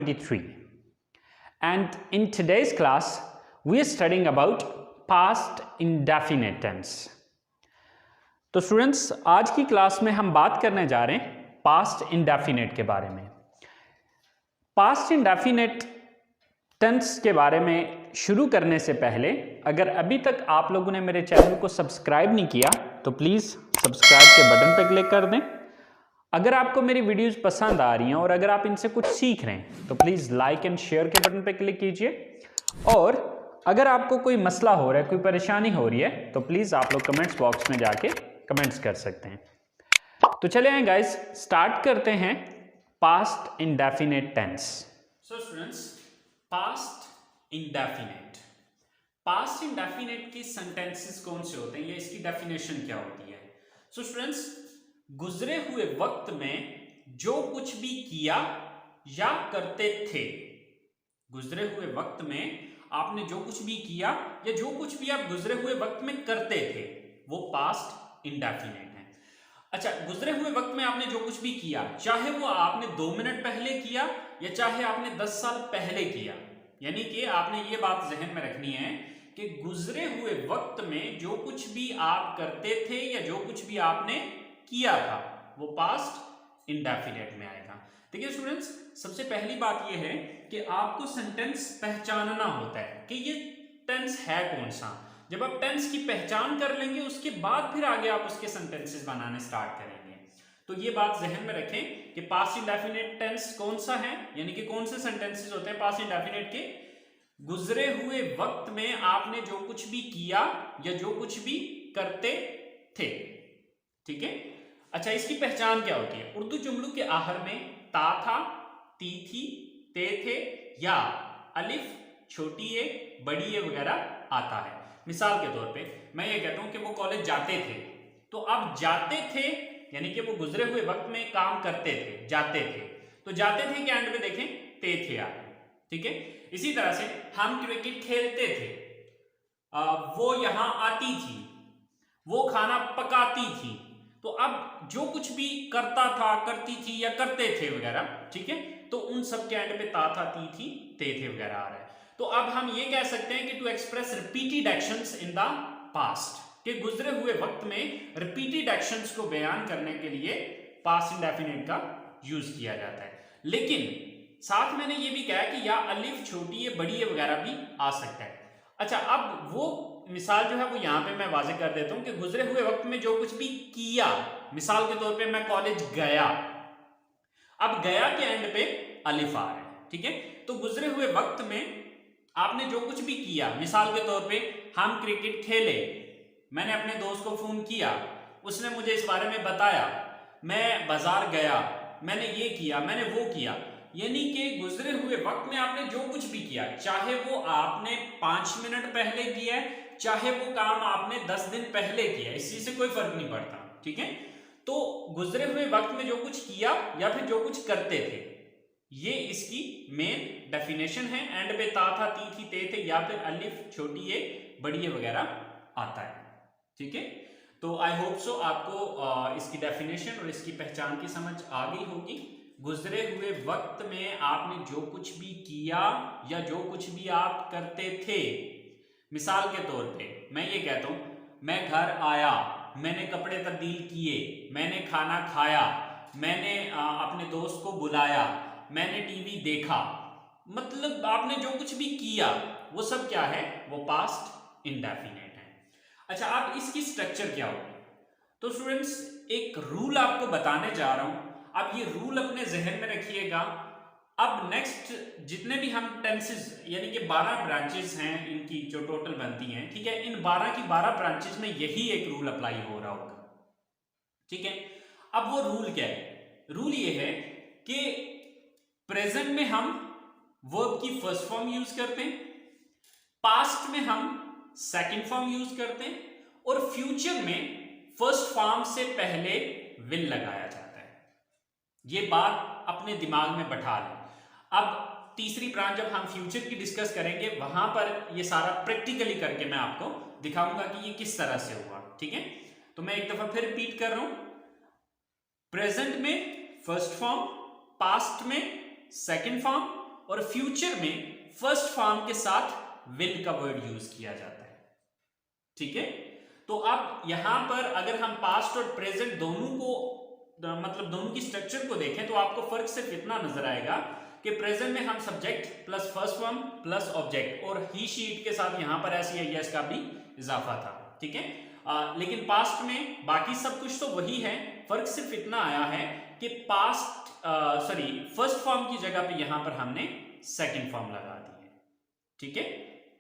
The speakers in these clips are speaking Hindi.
23, and in today's class we are studying about past indefinite tense. तो स्टूडेंट्स, आज की क्लास में हम बात करने जा रहे हैं पास्ट इंडेफिनेट के बारे में। पास्ट इंडेफिनेट टेंस के बारे में शुरू करने से पहले अगर अभी तक आप लोगों ने मेरे चैनल को सब्सक्राइब नहीं किया तो प्लीज़ सब्सक्राइब के बटन पर क्लिक कर दें। अगर आपको मेरी वीडियोस पसंद आ रही हैं और अगर आप इनसे कुछ सीख रहे हैं तो प्लीज़ लाइक एंड शेयर के बटन पर क्लिक कीजिए। और अगर आपको कोई मसला हो रहा है, कोई परेशानी हो रही है तो प्लीज़ आप लोग कमेंट्स बॉक्स में जाके कमेंट्स कर सकते हैं। तो चले आए गाइस, स्टार्ट करते हैं past indefinite tense. So students, past indefinite के सेंटेंसेस कौन से होते हैं या इसकी डेफिनेशन क्या होती है? सो स्टूडेंट्स, गुजरे हुए वक्त में जो कुछ भी किया या करते थे, गुजरे हुए वक्त में आपने जो कुछ भी किया या जो कुछ भी आप गुजरे हुए वक्त में करते थे वो पास्ट इंडेफिनेट है। अच्छा, गुजरे हुए वक्त में आपने जो कुछ भी किया, चाहे वो आपने 2 मिनट पहले किया या चाहे आपने 10 साल पहले किया, यानी कि आपने ये बात जहन में रखनी है कि गुजरे हुए वक्त में जो कुछ भी आप करते थे या जो कुछ भी आपने किया था वो पास्ट इंडेफिनेट में आएगा। देखिए स्टूडेंट्स, सबसे पहली बात ये है कि आपको सेंटेंस पहचानना होता है कि ये टेंस है कौन सा। जब आप टेंस की पहचान कर लेंगे उसके बाद फिर आगे आप उसके सेंटेंसेस बनाने स्टार्ट करेंगे। तो ये बात जहन में रखें कि पास्ट इंडेफिनेट टेंस कौन सा है, यानी कि कौन से सेंटेंसेस होते हैं पास्ट इंडेफिनेट के। गुजरे हुए वक्त में आपने जो कुछ भी किया या जो कुछ भी करते थे, ठीक है। अच्छा, इसकी पहचान क्या होती है? उर्दू जुमलों के आखिर में ता था, ती थी, ते थे या अलिफ, छोटी ए, बड़ी ए वगैरह आता है। मिसाल के तौर पे मैं ये कहता हूं कि वो कॉलेज जाते थे, तो अब जाते थे यानी कि वो गुजरे हुए वक्त में काम करते थे, जाते थे। तो जाते थे के एंड पे देखें ते थे आ, ठीक है। इसी तरह से हम क्रिकेट खेलते थे, वो यहां आती थी, वो खाना पकाती थी। तो अब जो कुछ भी करता था, करती थी या करते थे वगैरह, ठीक है, तो उन सब के एंड पे ता था, ती थी, ते थे वगैरह आ रहा है। तो अब हम ये कह सकते हैं कि to express repeated actions in the past, के गुजरे हुए वक्त में रिपीटेड एक्शंस को बयान करने के लिए पास्ट इंडेफिनेट का यूज किया जाता है। लेकिन साथ मैंने ये भी कहा कि या अलिफ, छोटी है, बड़ी है वगैरह भी आ सकता है। अच्छा, अब वो मिसाल जो है वो यहां पे मैं वाजे कर देता हूं कि गुजरे हुए वक्त में जो कुछ भी किया, मिसाल के तौर पे मैं कॉलेज गया, अब गया के एंड पे अलिफ आ रहा है, ठीक है। तो गुजरे हुए वक्त में आपने जो कुछ भी किया, मिसाल के तौर पे हम क्रिकेट खेले, मैंने अपने दोस्त को फोन किया, उसने मुझे इस बारे में बताया, मैं बाजार गया, मैंने ये किया, मैंने वो किया, यानी कि गुजरे हुए वक्त में आपने जो कुछ भी किया, चाहे वो आपने 5 मिनट पहले किया है, चाहे वो काम आपने 10 दिन पहले किया, इसी से कोई फर्क नहीं पड़ता, ठीक है। तो गुजरे हुए वक्त में जो कुछ किया या फिर जो कुछ करते थे, ये इसकी मेन डेफिनेशन है। एंड पे ता था, ती थी, ते थे या फिर अलिफ, छोटी ए, बड़ी ए वगैरह आता है, ठीक है। तो आई होप सो आपको इसकी डेफिनेशन और इसकी पहचान की समझ आ गई होगी। गुजरे हुए वक्त में आपने जो कुछ भी किया या जो कुछ भी आप करते थे, मिसाल के तौर पे मैं ये कहता हूं, मैं घर आया, मैंने कपड़े तब्दील किए, मैंने खाना खाया, मैंने अपने दोस्त को बुलाया, मैंने टीवी देखा, मतलब आपने जो कुछ भी किया वो सब क्या है? वो पास्ट इंडेफिनेट है। अच्छा, अब इसकी स्ट्रक्चर क्या होगी? तो स्टूडेंट्स, एक रूल आपको बताने जा रहा हूं, अब ये रूल अपने जहन में रखिएगा। अब नेक्स्ट जितने भी हम टेंसेस यानी कि 12 ब्रांचेस हैं इनकी जो टोटल बनती हैं, ठीक है, इन 12 की 12 ब्रांचेस में यही एक रूल अप्लाई हो रहा होगा, ठीक है। अब वो रूल क्या है? रूल ये है कि प्रेजेंट में हम वर्ब की फर्स्ट फॉर्म यूज करते हैं, पास्ट में हम सेकंड फॉर्म यूज करते हैं और फ्यूचर में फर्स्ट फॉर्म से पहले विल लगाया जाता है। ये बात अपने दिमाग में बैठा लें। अब तीसरी ब्रांच जब हम फ्यूचर की डिस्कस करेंगे वहां पर ये सारा प्रैक्टिकली करके मैं आपको दिखाऊंगा कि ये किस तरह से हुआ, ठीक है। तो मैं एक दफा फिर रिपीट कर रहा हूं, प्रेजेंट में फर्स्ट फॉर्म, पास्ट में सेकंड फॉर्म, और फ्यूचर में फर्स्ट फॉर्म के साथ विल का वर्ड यूज किया जाता है। ठीक है, तो अब यहां पर अगर हम पास्ट और प्रेजेंट दोनों को मतलब दोनों की स्ट्रक्चर को देखें तो आपको फर्क सिर्फ इतना नजर आएगा कि प्रेजेंट में हम subject plus first form plus object और ही शीट के साथ यहां पर ऐसी है यस का भी इजाफा था। ठीक है, लेकिन पास्ट में बाकी सब कुछ तो वही है, फर्क सिर्फ इतना आया है कि फर्स्ट फॉर्म की जगह पे यहां पर हमने सेकंड फॉर्म लगा दी है। ठीक है,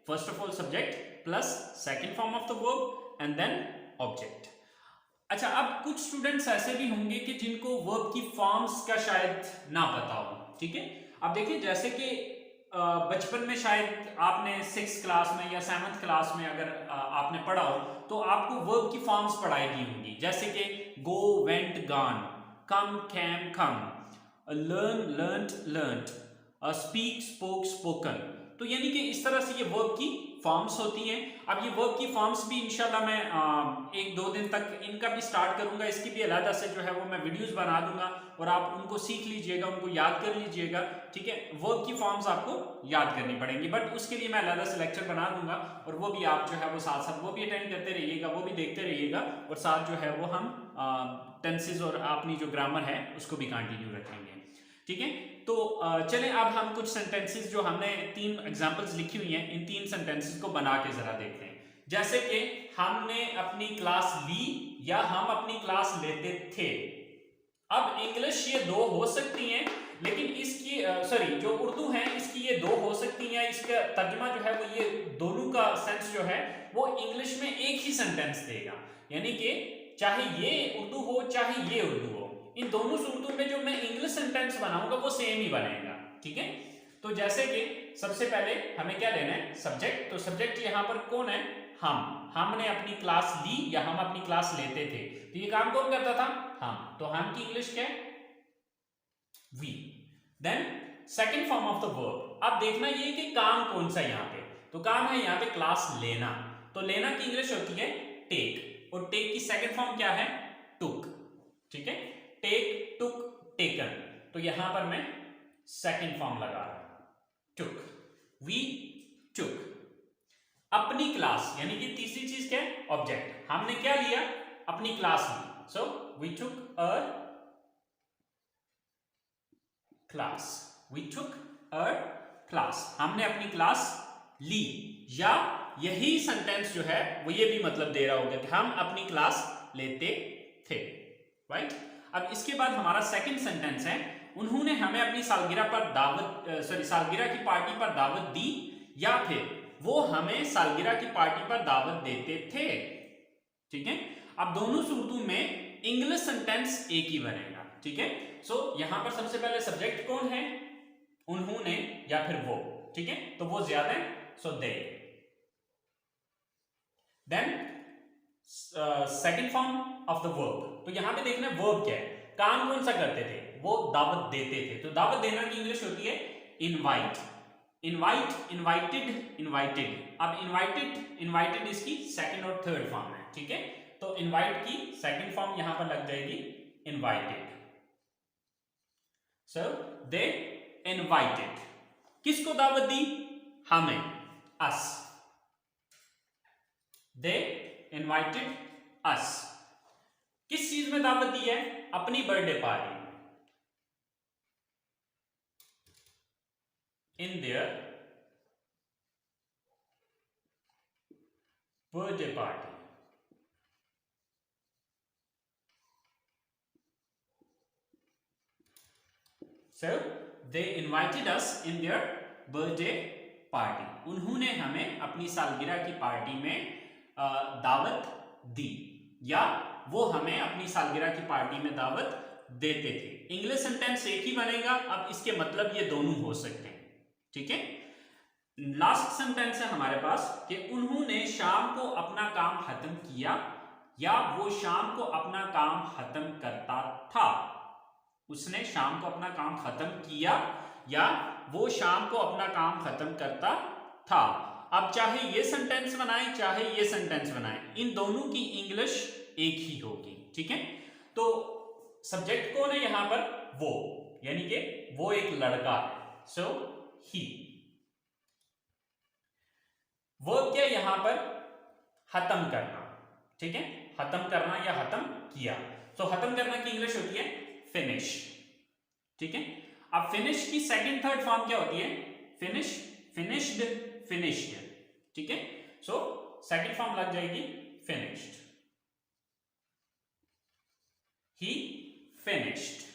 first of all subject plus second form of the verb and then object. अच्छा, अब कुछ स्टूडेंट्स ऐसे भी होंगे कि जिनको वर्ब की फॉर्म्स का शायद ना पता हो। ठीक है, अब देखिए जैसे कि बचपन में शायद आपने 6th क्लास में या 7th क्लास में अगर आपने पढ़ा हो तो आपको वर्ब की फॉर्म्स पढ़ाई गई होंगी, जैसे कि go, went, gone, come, came, come, learn, learned, learned, speak, spoke, spoken. तो यानी कि इस तरह से ये वर्ब की फॉर्म्स होती हैं। अब ये वर्ब की फॉर्म्स भी इंशाल्लाह मैं 1-2 दिन तक इनका भी स्टार्ट करूंगा, इसकी भी अलग से जो है वो मैं वीडियोस बना दूंगा और आप उनको सीख लीजिएगा, उनको याद कर लीजिएगा। ठीक है, वर्ब की फॉर्म्स आपको याद करनी पड़ेंगी, बट उसके लिए मैं अलग से लेक्चर बना दूंगा और वो भी आप जो है वो साथ साथ वो भी अटेंड करते रहिएगा, वो भी देखते रहिएगा और साथ जो है वो हम टेंसेस और अपनी जो ग्रामर है उसको भी कंटिन्यू रखेंगे। ठीक है, तो चलें अब हम कुछ सेंटेंसेस जो हमने 3 एग्जांपल्स लिखी हुई हैं इन 3 सेंटेंसेस को बना के जरा देखते हैं। जैसे कि हमने अपनी क्लास ली या हम अपनी क्लास लेते थे। अब इंग्लिश ये 2 हो सकती हैं, लेकिन इसकी जो उर्दू है इसकी ये 2 हो सकती हैं। इसका तर्जुमा जो है वो ये दोनों का सेंस जो है वो इंग्लिश में एक ही सेंटेंस देगा, यानी कि चाहे ये उर्दू हो चाहे ये उर्दू हो, इन दोनों सूरतों में जो मैं इंग्लिश सेंटेंस बनाऊंगा वो सेम ही बनेगा। ठीक है, तो जैसे कि सबसे पहले हमें क्या लेना है, सब्जेक्ट। तो सब्जेक्ट यहां पर कौन है, हमने अपनी क्लास ली या हम अपनी क्लास लेते थे। तो ये काम कौन करता था, हम। तो हम की इंग्लिश क्या है, we. Then second form of the verb. अब देखना ये कि काम कौन सा यहाँ पे, तो काम है यहाँ पे क्लास लेना। तो लेना की इंग्लिश होती है टेक और टेक की सेकंड फॉर्म क्या है, टुक। ठीक है, टेक, टुक, टेकन। तो यहां पर मैं सेकंड फॉर्म लगा रहा हूं, टुक, वी टुक। अपनी क्लास यानी कि तीसरी चीज क्या है, ऑब्जेक्ट। हमने क्या लिया, अपनी क्लास ली, so we took a class, we took a class. हमने अपनी क्लास ली, या यही सेंटेंस जो है वो ये भी मतलब दे रहा होगा कि हम अपनी क्लास लेते थे। राइट, अब इसके बाद हमारा सेकंड सेंटेंस है, उन्होंने हमें अपनी सालगिरह पर सालगिरह की पार्टी पर दावत दी, या फिर वो हमें सालगिरह की पार्टी पर दावत देते थे। ठीक है, अब दोनों सूरतों में इंग्लिश सेंटेंस एक ही बनेगा। ठीक है, सो यहां पर सबसे पहले सब्जेक्ट कौन है, उन्होंने या फिर वो। ठीक है, तो वो ज्यादा है, सो दे। Then second form of the verb. तो यहां पे देखना वर्ब क्या है, काम कौन सा करते थे, वो दावत देते थे। तो दावत देना की इंग्लिश होती है इनवाइट, इनवाइट, इनवाइटेड, इनवाइटेड। अब इनवाइटेड, इनवाइटेड इसकी सेकंड और थर्ड फॉर्म है। ठीक है, तो इनवाइट की सेकंड फॉर्म यहां पर लग जाएगी इनवाइटेड। सो दे इनवाइटेड, किसको दावत दी, हमें, अस। दे इनवाइटेड अस, किस चीज में दावत दी है, अपनी बर्थडे पार्टी में, in their birthday party. So they invited us in their birthday party. उन्होंने हमें अपनी सालगिरह की पार्टी में दावत दी, या वो हमें अपनी सालगिरह की पार्टी में दावत देते थे। इंग्लिश सेंटेंस एक ही बनेगा, अब इसके मतलब ये दोनों हो सकते हैं। ठीक है, लास्ट सेंटेंस है हमारे पास कि उन्होंने शाम को अपना काम खत्म किया, या वो शाम को अपना काम खत्म करता था। उसने शाम को अपना काम खत्म किया, या वो शाम को अपना काम खत्म करता था। अब चाहे ये सेंटेंस बनाए चाहे ये सेंटेंस बनाए, इन दोनों की इंग्लिश एक ही होगी। ठीक है, तो सब्जेक्ट कौन है यहां पर, वो, यानी कि वो एक लड़का है। सो ही। वर्ब क्या यहां पर खत्म करना, ठीक है, खत्म करना या खत्म किया। तो खत्म करना की इंग्लिश होती है फिनिश, ठीक है। अब फिनिश की सेकंड थर्ड फॉर्म क्या होती है? फिनिश, फिनिश्ड, फिनिश्ड, ठीक है। सो सेकंड फॉर्म लग जाएगी फिनिश्ड। ही फिनिश्ड,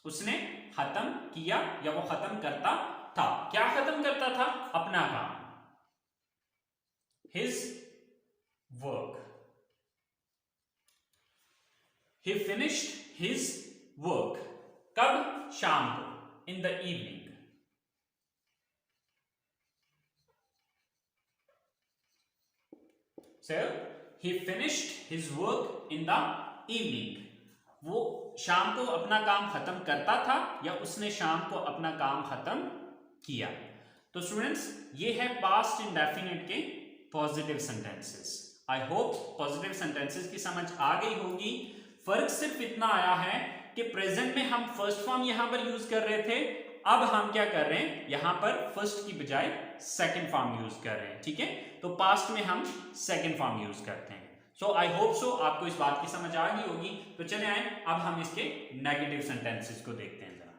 उसने खत्म किया या वो खत्म करता था। क्या खत्म करता था? अपना काम, his work. He finished his work. कब? शाम को, in the evening. So he finished his work in the evening. वो शाम को अपना काम खत्म करता था या उसने शाम को अपना काम खत्म किया। तो स्टूडेंट्स ये है पास्ट इंडेफिनिट के positive sentences. I hope positive sentences की समझ आ गई होगी। फर्क सिर्फ इतना आया है कि प्रेजेंट में हम फर्स्ट फॉर्म यहां पर यूज कर रहे थे, अब हम क्या कर रहे हैं, यहां पर फर्स्ट की बजाय सेकंड फॉर्म यूज कर रहे हैं, ठीक है। तो पास्ट में हम सेकंड फॉर्म यूज करते हैं। सो आई होप सो आपको इस बात की समझ आ गई होगी। तो चले आए अब हम इसके नेगेटिव सेंटेंसेस को देखते हैं जरा।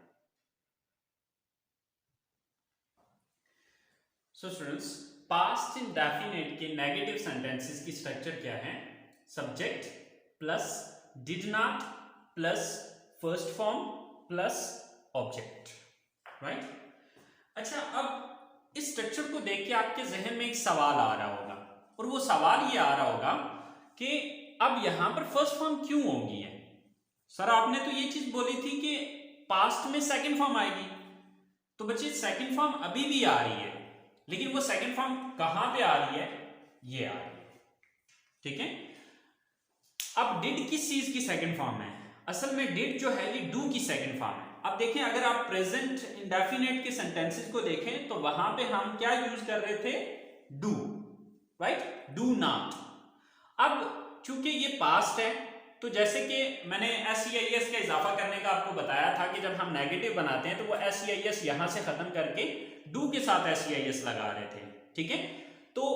सो स्टूडेंट्स पास्ट इंडेफिनिट के नेगेटिव सेंटेंसेस की स्ट्रक्चर क्या है? Subject plus did not plus first form plus object, right. अच्छा, अब इस स्ट्रक्चर को देख के आपके जहन में एक सवाल आ रहा होगा, और वो सवाल ये आ रहा होगा कि अब यहां पर फर्स्ट फॉर्म क्यों होगी है? सर आपने तो ये चीज बोली थी कि पास्ट में सेकंड फॉर्म आएगी। तो बच्चे सेकंड फॉर्म अभी भी आ रही है, लेकिन वो सेकंड फॉर्म कहां पे आ रही है? ये आ रही है, ठीक है। अब डिड किस चीज की सेकंड फॉर्म है? असल में डिड जो है ये डू की सेकंड फॉर्म है। अब देखें, अगर आप प्रेजेंट इंडेफिनिट के सेंटेंसेस को देखें तो वहां पे हम क्या यूज कर रहे थे? Do, right, do not. अब चूंकि ये पास्ट है, तो जैसे कि मैंने SEIS का इजाफा करने का आपको बताया था कि जब हम नेगेटिव बनाते हैं तो वो SEIS यहां से खत्म करके डू के साथ SEIS लगा रहे थे, ठीक है। तो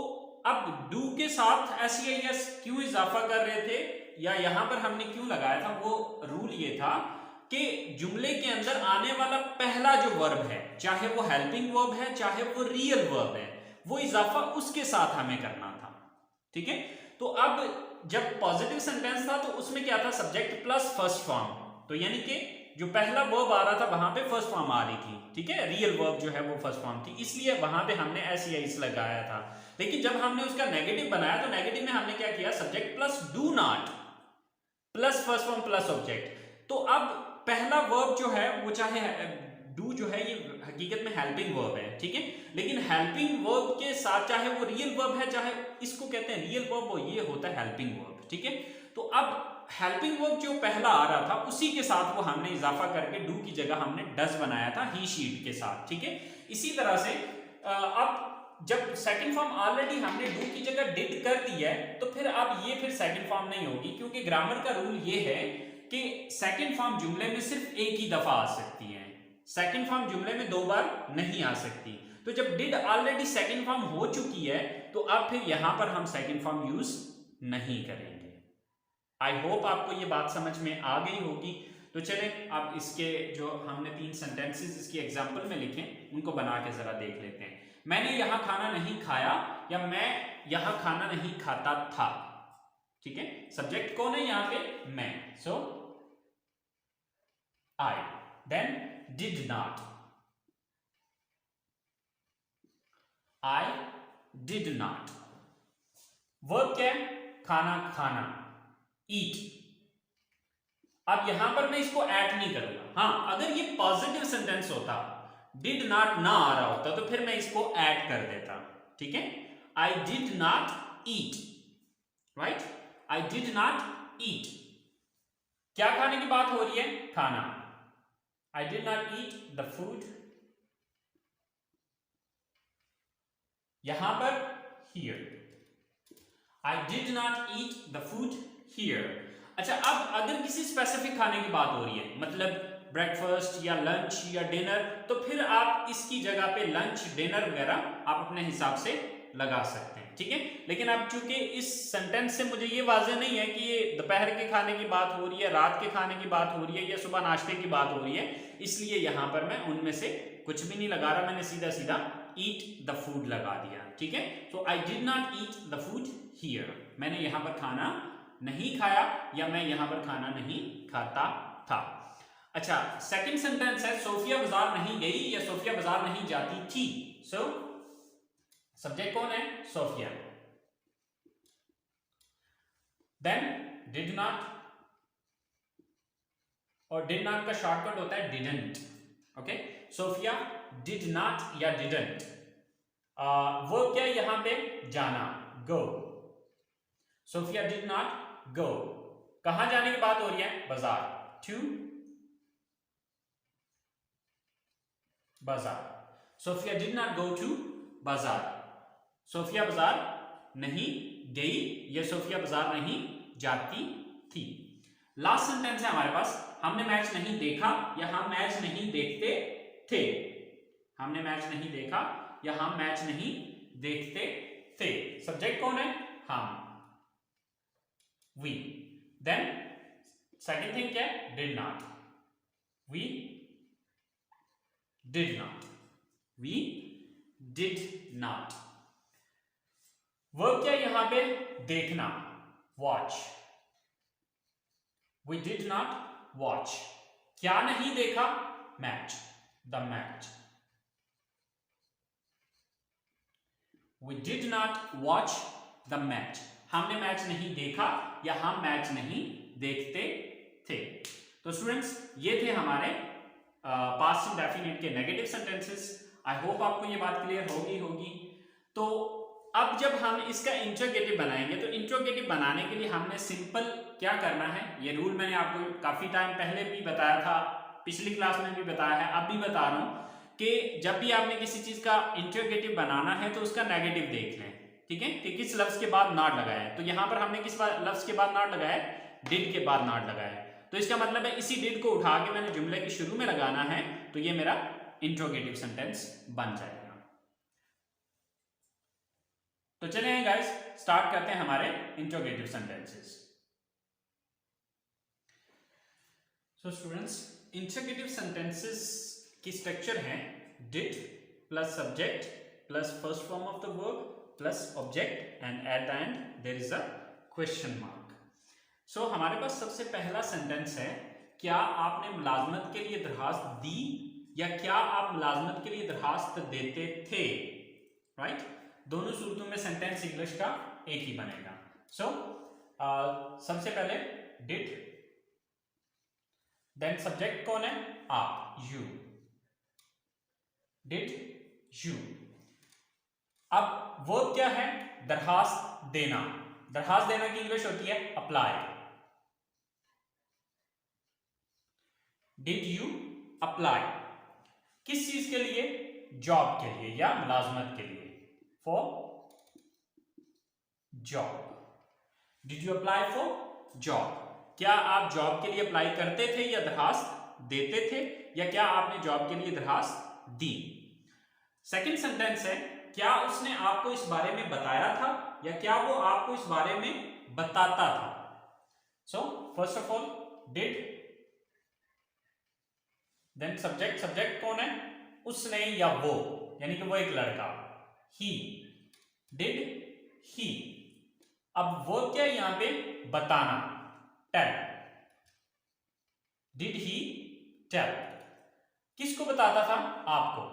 अब डू के साथ SEIS क्यों इजाफा कर रहे थे या यहां पर हमने क्यों लगाया था? वो रूल ये था कि जुमले के अंदर आने वाला पहला जो वर्ब है, चाहे वो हेल्पिंग वर्ब है चाहे वो रियल वर्ब है, वो इजाफा उसके साथ हमें करना था, ठीक है। तो अब जब पॉजिटिव सेंटेंस था तो उसमें क्या था? Subject plus first form. तो यानी कि जो पहला वर्ब आ रहा था वहां पे फर्स्ट फॉर्म आ रही थी, ठीक है। रियल वर्ब जो है वो फर्स्ट फॉर्म थी, इसलिए वहां पे हमने SEIS लगाया था। लेकिन जब हमने उसका नेगेटिव बनाया तो नेगेटिव में हमने क्या किया? Subject plus do not plus first form plus object. तो अब पहला वर्ब जो है वो, चाहे डू जो है ये हकीकत में हेल्पिंग वर्ब है, ठीक है। लेकिन हेल्पिंग वर्ब के साथ चाहे वो रियल वर्ब है चाहे इसको कहते हैं रियल वर्ब, वो ये होता है हेल्पिंग वर्ब, ठीक है। तो अब हेल्पिंग वर्ब जो पहला आ रहा था उसी के साथ वो हमने इजाफा करके डू की जगह हमने डज बनाया था ही शीट के साथ, ठीक है। इसी तरह से अब जब सेकंड फॉर्म ऑलरेडी हमने डू की जगह डिड कर दी है तो फिर अब ये फिर सेकंड फॉर्म नहीं होगी, क्योंकि ग्रामर का रूल ये है कि सेकंड फॉर्म जुमले में सिर्फ एक ही दफा आ सकती है, सेकंड फॉर्म जुमले में दो बार नहीं आ सकती। तो जब डिड ऑलरेडी सेकंड फॉर्म हो चुकी है तो अब फिर यहां पर हम सेकंड फॉर्म यूज नहीं करेंगे। आई होप आपको ये बात समझ में आ गई होगी। तो चले अब इसके जो हमने 3 सेंटेंसेस इसके एग्जांपल में लिखे उनको बना के जरा देख लेते हैं। मैंने यहां खाना नहीं खाया या मैं यहां खाना नहीं खाता था, ठीक है। सब्जेक्ट कौन है यहां पे? मैं। So I, then did not, I did not। Verb क्या है? खाना खाना, eat। अब यहां पर मैं इसको ऐड नहीं करूंगा। हाँ, अगर ये पॉजिटिव सेंटेंस होता, did not ना आ रहा होता तो फिर मैं इसको ऐड कर देता, ठीक है। I did not eat, right? I did not eat। क्या खाने की बात हो रही है? खाना। I did not eat the food। यहां पर here। I did not eat the food here। अच्छा, अब अगर किसी स्पेसिफिक खाने की बात हो रही है, मतलब ब्रेकफास्ट या लंच या डिनर, तो फिर आप इसकी जगह पे लंच डिनर वगैरह आप अपने हिसाब से लगा सकते हैं, ठीक है। लेकिन अब चूंकि इस सेंटेंस से मुझे ये वाज़ेह नहीं है कि ये दोपहर के खाने की बात हो रही है, रात के खाने की बात हो रही है या सुबह नाश्ते की बात हो रही है, इसलिए यहां पर मैं उनमें से कुछ भी नहीं लगा रहा, मैंने सीधा सीधा ईट द फूड लगा दिया, ठीक है। So I did not eat the food here, मैंने यहां पर खाना नहीं खाया या मैं यहां पर खाना नहीं खाता था। अच्छा, सेकंड सेंटेंस है सोफिया बाजार नहीं गई या सोफिया बाजार नहीं जाती थी। सो सब्जेक्ट कौन है? सोफिया। देन डिड नॉट, और डिड नॉट का शॉर्टकट होता है didn't, okay. Sofia did not या डिडंट, वो क्या यहां पे जाना, go. Sofia did not go, कहां जाने की बात हो रही है? बाजार, to bazaar. Sofia did not go to bazaar, Sofia बाजार नहीं गई या सोफिया बाजार नहीं जाती थी। लास्ट सेंटेंस है हमारे पास, हमने मैच नहीं देखा या हम मैच नहीं देखते थे। हमने मैच नहीं देखा या हम मैच नहीं देखते थे। सब्जेक्ट कौन है? हम, वी। देन सेकंड थिंग क्या है? Did not, we did not, we did not. Verb क्या यहां पे? देखना, watch. We did not watch, क्या नहीं देखा? Match, the match. We did not watch the match, हमने मैच नहीं देखा या हम मैच नहीं देखते थे। तो स्टूडेंट्स, ये थे हमारे पास्ट इंडेफिनिट के नेगेटिव सेंटेंसेस। आई होप आपको ये बात क्लियर होगी। तो अब जब हम इसका इंट्रोगेटिव बनाएंगे, तो इंट्रोगेटिव बनाने के लिए हमने सिंपल क्या करना है, ये रूल मैंने आपको काफी टाइम पहले भी बताया था, पिछली क्लास में भी बताया है, अब भी बता रहा हूं कि जब भी आपने किसी चीज का इंट्रोगेटिव बनाना है तो उसका नेगेटिव देख लें, ठीक है, कि किस लफ्ज के बाद नॉट लगाया है। तो यहां पर हमने किस लफ्ज के बाद नॉट लगाया है? डिड के बाद नॉट लगाया है। तो इसका मतलब है इसी डिड को उठा के मैंने जुमले के शुरू में लगाना है, तो ये मेरा इंट्रोगेटिव सेंटेंस बन जाएगा। तो चलिए गाइस, स्टार्ट करते हैं हमारे interrogative sentences. So students, interrogative sentences की स्ट्रक्चर है did plus subject plus first form of the verb plus object and at the end there is a question mark. So हमारे पास सबसे पहला सेंटेंस है, क्या आपने मुलाजमत के लिए दरखास्त दी या क्या आप मुलाजमत के लिए दरखास्त देते थे, राइट। दोनों सूरतों में सेंटेंस इंग्लिश का एक ही बनेगा। सो सबसे पहले डिड, देन सब्जेक्ट कौन है? आप, यू, डिड यू। अब वर्ब क्या है? दरखास्त देना। दरखास्त देना की इंग्लिश होती है अप्लाई। डिड यू अप्लाई, किस चीज के लिए? जॉब के लिए या मुलाजमत के लिए, for job. Did you apply for job, क्या आप जॉब के लिए अप्लाई करते थे या दरखास्त देते थे, या क्या आपने जॉब के लिए दरखास्त दी। सेकंड सेंटेंस है, क्या उसने आपको इस बारे में बताया था या क्या वो आपको इस बारे में बताता था। So first of all did, then subject, subject कौन है? उसने या वो, यानी कि वो एक लड़का, ही, डिड ही। अब वो क्या यहां पे? बताना, टेल। डिड ही टेल, किसको बताता था? आपको,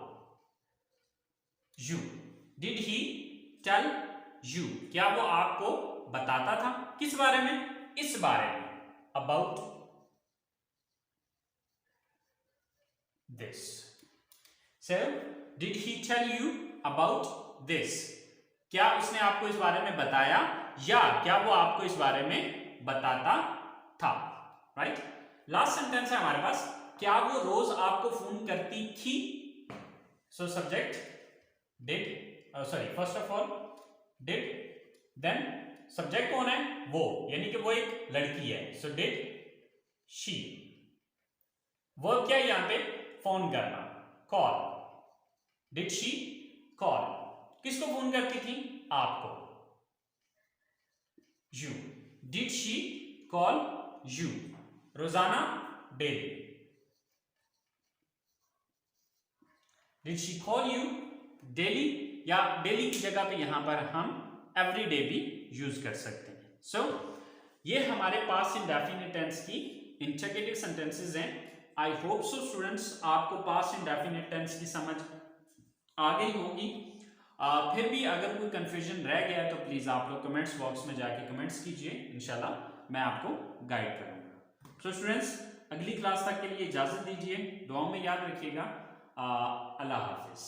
you. Did he tell you, क्या वो आपको बताता था? किस बारे में? इस बारे में, about this. So did he tell you about this, क्या उसने आपको इस बारे में बताया या क्या वो आपको इस बारे में बताता था, राइट। लास्ट सेंटेंस है हमारे पास, क्या वो रोज आपको फोन करती थी। So subject did, sorry first of all did, then subject कौन है? वो, यानी कि वो एक लड़की है। सो डिड शी, वर्ब क्या है यहां पे? फोन करना, कॉल। Did she call? किसको फोन करती थी? आपको। You. Did she call you? रोजाना, daily. Did she call you daily? या डेली की जगह पे यहां पर हम एवरी डे भी यूज कर सकते हैं। सो ये हमारे पास्ट इंडेफिनिट टेंस की इंटरगेटिव सेंटेंसेस हैं। आई होप सो स्टूडेंट्स आपको पास्ट इंडेफिनिट टेंस की समझ आ गई होगी। फिर भी अगर कोई कंफ्यूजन रह गया है तो प्लीज आप लोग कमेंट्स बॉक्स में जाके कमेंट्स कीजिए, इंशाल्लाह मैं आपको गाइड करूंगा। सो स्टूडेंट्स अगली क्लास तक के लिए इजाजत दीजिए, दुआ में याद रखिएगा। अल्लाह हाफिज।